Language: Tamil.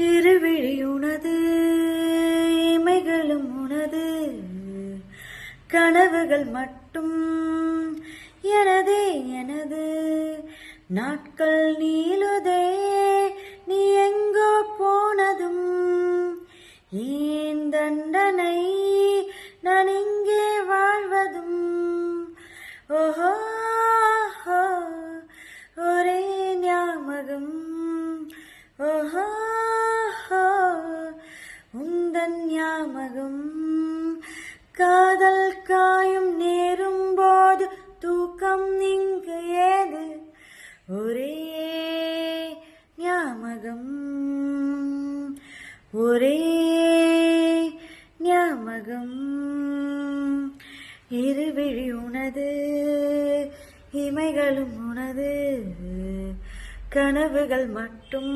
இருவிழி உனது இமைகளும் உனது கனவுகள் மட்டும் எனதே எனது நாட்கள் நீளுதே நீ எங்கோ போனதும் ஏன் தண்டனை நான் இங்கே வாழ்வதும் ஓஹோ ஒரே ஞாபகம் ஓஹோ உந்தன் ஞாபகம் காதல் காயும் நேரும் போது தூக்கம் இங்கு ஏது ஒரே ஞாபகம் ஒரே ஞாபகம் இருவிழி உனது இமைகளும் உனது கனவுகள் மட்டும்